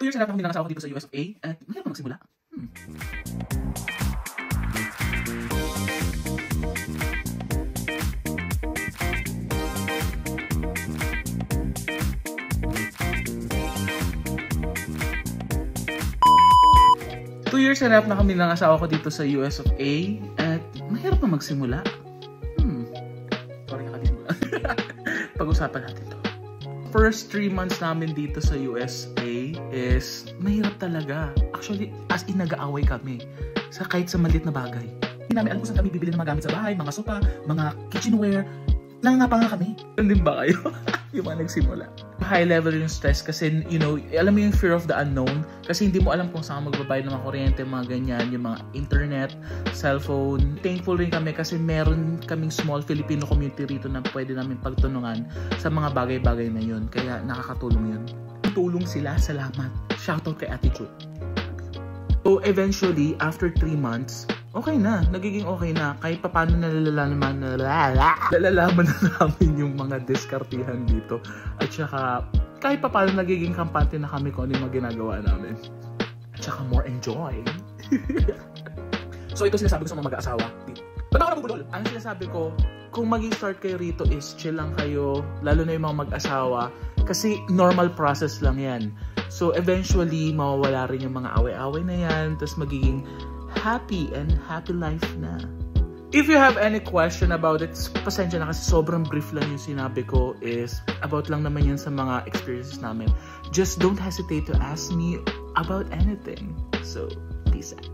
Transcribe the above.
2 years na kami lang asawa ko dito sa US of A at mahirap pa magsimula. Two years and a half na kami lang asawa ko dito sa US of A at mahirap pa magsimula. Sorry na kami. Pag-usapan natin to. First 3 months namin dito sa USA is mahirap talaga. Actually, as in nag-aaway kami. Kahit sa maliit na bagay. Hindi namin alam kung saan kami bibili ng mga gamit sa bahay, mga sopa, mga kitchenware. Nangangapa nga kami. Hindi ba kayo? Yung mga nagsimula. High level yung stress kasi, you know, alam mo yung fear of the unknown. Kasi hindi mo alam kung saan magbabayad ng mga kuryente, mga ganyan, yung mga internet, cellphone. Thankful rin kami kasi meron kaming small Filipino community rito na pwede namin pagtunungan sa mga bagay-bagay na yun. Kaya nakakatulong yun. Tulong sila, salamat. Shoutout kay Ate Chu. So eventually, after 3 months, okay na, nagiging okay na. Kahit paano nalalaman na namin yung mga diskartihan dito. At saka, kahit paano nagiging kampante na kami kung ano yung mga ginagawa namin. At saka more enjoy. So ito sinasabi ko sa mga mag-aasawa. Ba't ako nabubulol? Ang sinasabi ko, kung mag-start kayo rito is chill lang kayo, lalo na yung mga mag-asawa. Kasi normal process lang yan. So eventually, mawawala rin yung mga away-away na yan. Tapos magiging happy and happy life na. If you have any question about it, pasensya na kasi sobrang brief lang yung sinabi ko is about lang naman yan sa mga experiences namin. Just don't hesitate to ask me about anything. So, peace out.